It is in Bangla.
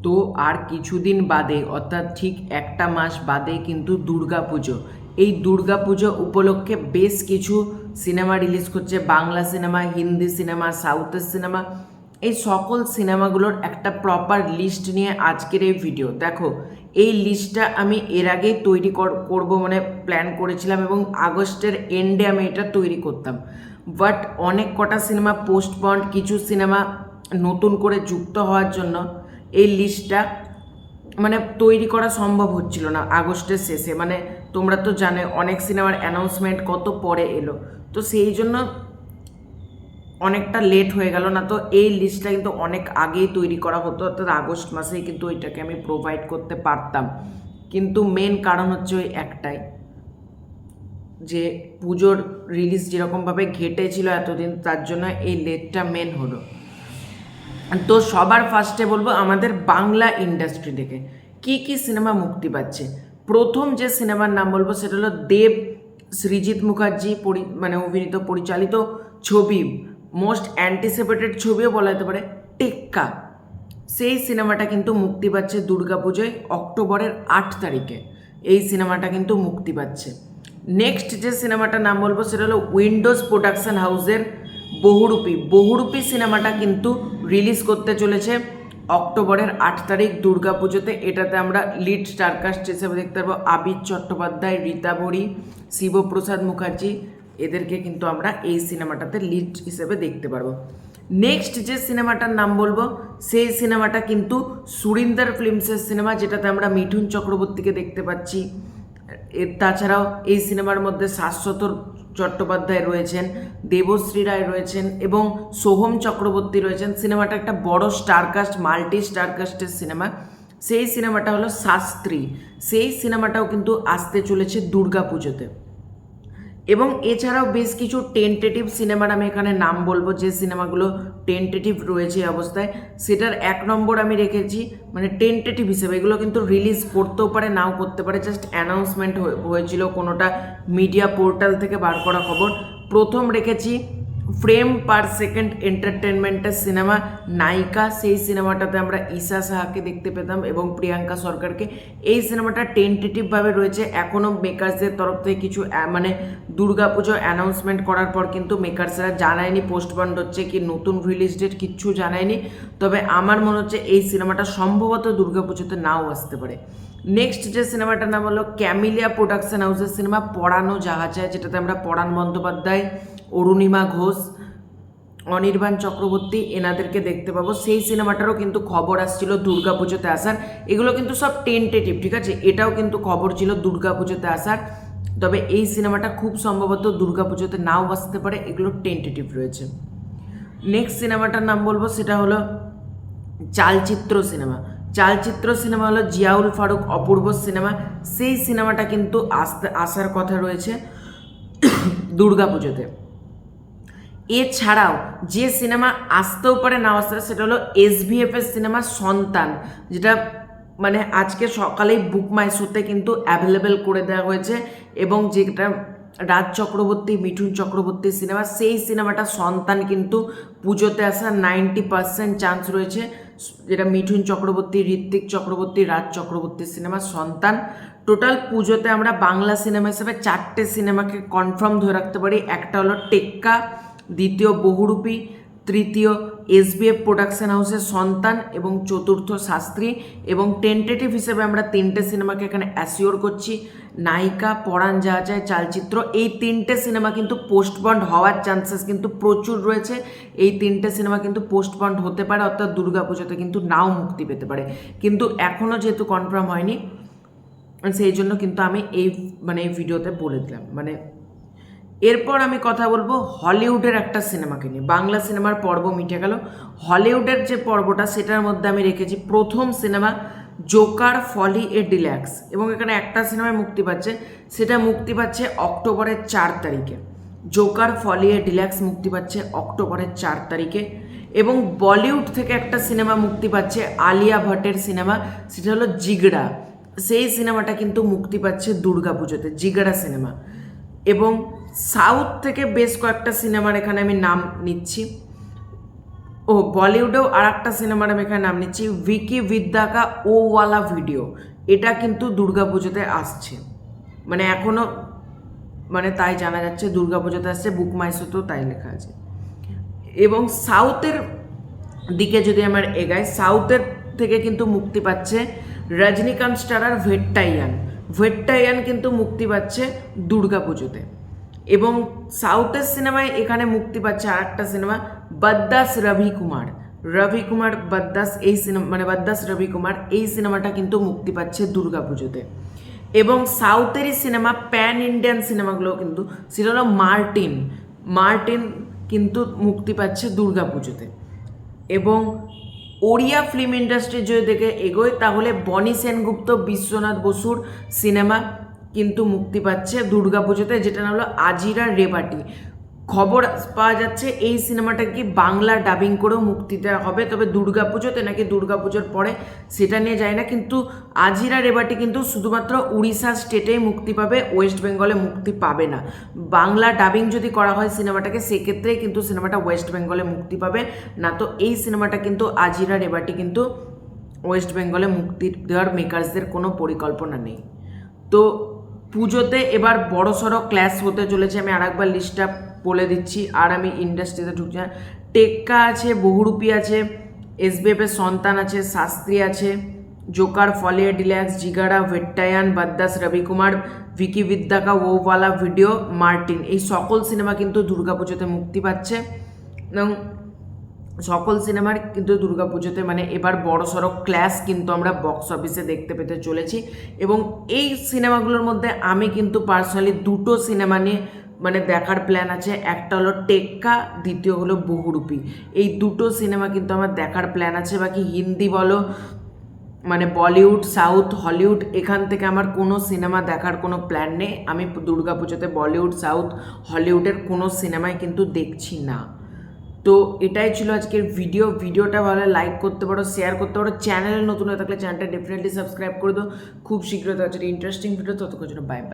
তো আর কিছুদিন বাদে অর্থাৎ ঠিক একটা মাস বাদে কিন্তু দুর্গাপুজো। এই দুর্গাপুজো উপলক্ষে বেশ কিছু সিনেমা রিলিজ করছে, বাংলা সিনেমা, হিন্দি সিনেমা, সাউথের সিনেমা। এই সকল সিনেমাগুলোর একটা প্রপার লিস্ট নিয়ে আজকের এই ভিডিও। দেখো, এই লিস্টটা আমি এর আগেই তৈরি করব মানে প্ল্যান করেছিলাম এবং আগস্টের এন্ডে আমি এটা তৈরি করতাম, বাট অনেক কটা সিনেমা পোস্টপন্ড, কিছু সিনেমা নতুন করে যুক্ত হওয়ার জন্য এই লিস্টটা মানে তৈরি করা সম্ভব হচ্ছিল না আগস্টের শেষে। মানে তোমরা তো জানো অনেক সিনেমার অ্যানাউন্সমেন্ট কত পরে এলো, তো সেই জন্য অনেকটা লেট হয়ে গেল। না তো এই লিস্টটা কিন্তু অনেক আগেই তৈরি করা হতো, অর্থাৎ আগস্ট মাসেই কিন্তু ওইটাকে আমি প্রোভাইড করতে পারতাম। কিন্তু মেন কারণ হচ্ছে ওই একটাই, যে পুজোর রিলিজ যেরকমভাবে ঘেটেছিল এতদিন, তার জন্য এই লেটটা মেন হলো। তো সবার ফার্স্টে বলবো আমাদের বাংলা ইন্ডাস্ট্রি থেকে কি কি সিনেমা মুক্তি পাচ্ছে। প্রথম যে সিনেমার নাম বলবো সেটা হলো দেব, সৃজিত মুখার্জি মানে অভিনীত পরিচালিত ছবি, মোস্ট অ্যান্টিসিপেটেড ছবিও বলা যেতে পারে, টেক্কা। সেই সিনেমাটা কিন্তু মুক্তি পাচ্ছে দুর্গাপুজোয় অক্টোবরের 8 তারিখে। এই সিনেমাটা কিন্তু মুক্তি পাচ্ছে। নেক্সট যে সিনেমাটার নাম বলবো সেটা হলো উইন্ডোজ প্রোডাকশন হাউসের বহুরূপী। বহুরূপী সিনেমাটা কিন্তু রিলিজ করতে চলেছে অক্টোবরের 8 তারিখ দুর্গাপুজোতে। এটাতে আমরা লিড স্টারকাস্ট হিসেবে দেখতে পারবো আবির চট্টোপাধ্যায়, রীতা বড়ি, শিবপ্রসাদ মুখার্জি। এদেরকে কিন্তু আমরা এই সিনেমাটাতে লিড হিসেবে দেখতে পারবো। নেক্সট যে সিনেমাটার নাম বলবো সেই সিনেমাটা কিন্তু সুরিন্দর ফিল্মসের সিনেমা, যেটাতে আমরা মিঠুন চক্রবর্তীকে দেখতে পাচ্ছি। তাছাড়াও এই সিনেমার মধ্যে শাশ্বত চট্টোপাধ্যায় রয়েছেন, দেবশ্রী রায় রয়েছেন এবং সোহম চক্রবর্তী রয়েছেন। সিনেমাটা একটা বড় স্টারকাস্ট, মাল্টি স্টারকাস্টের সিনেমা। সেই সিনেমাটা হলো শাস্ত্রী। সেই সিনেমাটাও কিন্তু আসতে চলেছে দুর্গাপুজোতে। এবং এছাড়াও বেশ কিছু টেন্টেটিভ সিনেমার আমি এখানে নাম বলবো, যে সিনেমাগুলো টেন্টেটিভ রয়েছে এই অবস্থায়। সেটার 1 নম্বর আমি রেখেছি মানে টেন্টেটিভ হিসেবে, এগুলো কিন্তু রিলিজ করতেও পারে নাও করতে পারে, জাস্ট অ্যানাউন্সমেন্ট হয়েছিল কোনোটা মিডিয়া পোর্টাল থেকে বার করা খবর। প্রথম রেখেছি ফ্রেম পার সেকেন্ড এন্টারটেনমেন্টের সিনেমা নায়িকা। সেই সিনেমাটাতে আমরা ঈশা সাহাকে দেখতে পেতাম এবং প্রিয়াঙ্কা সরকারকে। এই সিনেমাটা টেন্টেটিভভাবে রয়েছে, এখনও মেকার্সদের তরফ থেকে কিছু মানে দুর্গাপুজো অ্যানাউন্সমেন্ট করার পর কিন্তু মেকার্সরা জানায়নি পোস্টপন্ড হচ্ছে কি নতুন রিলিজ ডেট, কিচ্ছু জানায়নি। তবে আমার মনে হচ্ছে এই সিনেমাটা সম্ভবত দুর্গাপুজোতে নাও আসতে পারে। নেক্সট যে সিনেমাটার নাম হলো ক্যামিলিয়া প্রোডাকশন হাউসের সিনেমা পরানো জাহাজায়, যেটাতে আমরা পরাণ বন্দ্যোপাধ্যায়, অরুণিমা ঘোষ, অনির্বাণ চক্রবর্তী এনাদেরকে দেখতে পাবো। সেই সিনেমাটারও কিন্তু খবর আসছিল দুর্গাপুজোতে আসার। এগুলো কিন্তু সব টেন্টেটিভ, ঠিক আছে? এটাও কিন্তু খবর ছিল দুর্গাপুজোতে আসার, তবে এই সিনেমাটা খুব সম্ভবত দুর্গাপুজোতে নাও আসতে পারে, এগুলো টেন্টেটিভ রয়েছে। নেক্সট সিনেমাটার নাম বলবো সেটা হলো চালচিত্র সিনেমা। চালচিত্র সিনেমা হলো জিয়াউল ফারুক অপূর্ব সিনেমা। সেই সিনেমাটা কিন্তু আসার কথা রয়েছে দুর্গাপুজোতে। এছাড়াও যে সিনেমা আসতেও পারে না আসতে পারে সেটা হলো SVF এর সিনেমা সন্তান, যেটা মানে আজকে সকালেই বুক মাই শোতে কিন্তু অ্যাভেলেবেল করে দেওয়া হয়েছে এবং যেটা রাজ চক্রবর্তী, মিঠুন চক্রবর্তীর সিনেমা। সেই সিনেমাটা সন্তান কিন্তু পুজোতে আসার 90% চান্স রয়েছে, যেটা মিঠুন চক্রবর্তী, ঋত্বিক চক্রবর্তী, রাজ চক্রবর্তীর সিনেমা সন্তান। টোটাল পুজোতে আমরা বাংলা সিনেমা হিসেবে 4টে সিনেমাকে কনফার্ম ধরে রাখতে পারি। একটা হলো টেক্কা, দ্বিতীয় বহুরূপী, তৃতীয় SVF প্রোডাকশন হাউসের সন্তান এবং চতুর্থ শাস্ত্রী। এবং টেন্টেটিভ হিসেবে আমরা 3টে সিনেমাকে এখানে অ্যাসিওর করছি, নায়িকা, পরাণ জাহাজায়, চালচিত্র। এই 3টে সিনেমা কিন্তু পোস্টপন্ড হওয়ার চান্সেস কিন্তু প্রচুর রয়েছে। এই 3টে সিনেমা কিন্তু পোস্টপন্ড হতে পারে, অর্থাৎ দুর্গাপুজোতে কিন্তু নাও মুক্তি পেতে পারে। কিন্তু এখনও যেহেতু কনফার্ম হয়নি, সেই জন্য কিন্তু আমি এই ভিডিওতে বলে দিলাম। এরপর আমি কথা বলবো হলিউডের একটা সিনেমাকে নিয়ে। বাংলা সিনেমার পর্ব মিটে গেল, হলিউডের যে পর্বটা সেটার মধ্যে আমি রেখেছি প্রথম সিনেমা জোকার ফলি এ ডিল্যাক্স। এবং এখানে একটা সিনেমায় মুক্তি পাচ্ছে, সেটা মুক্তি পাচ্ছে অক্টোবরের 4 তারিখে। জোকার ফলি এ ডিল্যাক্স মুক্তি পাচ্ছে অক্টোবরের 4 তারিখে। এবং বলিউড থেকে একটা সিনেমা মুক্তি পাচ্ছে আলিয়া ভট্টের সিনেমা, সেটা হলো জিগড়া। সেই সিনেমাটা কিন্তু মুক্তি পাচ্ছে দুর্গাপুজোতে, জিগড়া সিনেমা। এবং সাউথ থেকে বেশ কয়েকটা সিনেমার এখানে আমি নাম নিচ্ছি। ও বলিউডেও আর একটা সিনেমার আমি এখানে নাম নিচ্ছি, ভিকি বিদ্যা কা ও ওয়ালা ভিডিও। এটা কিন্তু দুর্গাপুজোতে আসছে, মানে এখনও মানে তাই জানা যাচ্ছে দুর্গাপুজোতে আসছে, বুক মাই শোতেও তাই লেখা আছে। এবং সাউথের দিকে যদি আমার এগাই, সাউথের থেকে কিন্তু মুক্তি পাচ্ছে রজনীকান্ত স্টারার ভেট্টাইয়ান কিন্তু মুক্তি পাচ্ছে দুর্গাপুজোতে। এবং সাউথের সিনেমায় এখানে মুক্তি পাচ্ছে আর একটা সিনেমা বদ্দাস রবি কুমার বদ্দাস, এই সিনেমা মানে বদ্দাস রবি কুমার, এই সিনেমাটা কিন্তু মুক্তি পাচ্ছে দুর্গাপুজোতে। এবং সাউথেরই সিনেমা প্যান ইন্ডিয়ান সিনেমাগুলো কিন্তু, সেটা হলো মার্টিন কিন্তু মুক্তি পাচ্ছে দুর্গাপুজোতে। এবং ওড়িয়া ফিল্ম ইন্ডাস্ট্রি যদি দেখে এগোয় তাহলে বনি সেনগুপ্ত বিশ্বনাথ বসুর সিনেমা কিন্তু মুক্তি পাচ্ছে দুর্গাপুজোতে, যেটা নাম হলো আজিরা রেবাটি। খবর পাওয়া যাচ্ছে এই সিনেমাটা কি বাংলা ডাবিং করেও মুক্তি দেওয়া হবে, তবে দুর্গাপুজোতে নাকি দুর্গাপুজোর পরে সেটা নিয়ে যায় না। কিন্তু আজিরা রেবাটি কিন্তু শুধুমাত্র উড়িষ্যা স্টেটেই মুক্তি পাবে, ওয়েস্ট বেঙ্গলে মুক্তি পাবে না। বাংলা ডাবিং যদি করা হয় সিনেমাটাকে, সেক্ষেত্রেই কিন্তু সিনেমাটা ওয়েস্ট বেঙ্গলে মুক্তি পাবে, না তো এই সিনেমাটা কিন্তু আজিরা রেবাটি কিন্তু ওয়েস্ট বেঙ্গলে মুক্তি দেওয়ার মেকার্সদের কোনো পরিকল্পনা নেই। তো পুজোতে এবার বড়সড় ক্ল্যাশ হতে চলেছে, আমি আরেকবার লিস্টটা বলে দিচ্ছি, আর আমি ইন্ডাস্ট্রিতে ঢুকছি না। টেক্কা আছে, বহুরূপী আছে, এসবিএফ এর সন্তান আছে, শাস্ত্রী আছে, জোকার, ফলিয়া ডিল্যাক্স, জিগারা, ভেট্টায়ান, বদ্দাস রবি কুমার, ভিকি বিদ্যা কা ও ওয়ালা ভিডিও, মার্টিন, এই সকল সিনেমা কিন্তু দুর্গাপুজোতে মুক্তি পাচ্ছে। এবং সকল সিনেমার কিন্তু দুর্গাপুজোতে মানে এবার বড়সড় ক্ল্যাশ কিন্তু আমরা বক্স অফিসে দেখতে পেতে চলেছি। এবং এই সিনেমাগুলোর মধ্যে আমি কিন্তু পার্সোনালি দুটো সিনেমা নিয়ে মানে দেখার প্ল্যান আছে, একটা হলো টেক্কা, দ্বিতীয় হলো বহুরূপী। এই দুটো সিনেমা কিন্তু আমার দেখার প্ল্যান আছে। বাকি হিন্দি বলো মানে বলিউড, সাউথ, হলিউড, এখান থেকে আমার কোনো সিনেমা দেখার কোনো প্ল্যান নেই। আমি দুর্গাপুজোতে বলিউড, সাউথ, হলিউডের কোনো সিনেমাই কিন্তু দেখছি না। তো এটাই ছিল আজকের ভিডিওটা ভালো লাইক করতে পারো, শেয়ার করতে পারো, চ্যানেলে নতুন হয়ে থাকলে চ্যানেলটা ডেফিনেটলি সাবস্ক্রাইব করে দাও। খুব শীঘ্রই তো ইন্টারেস্টিং ভিডিও, ততক্ষণ জন্য বাই বাই।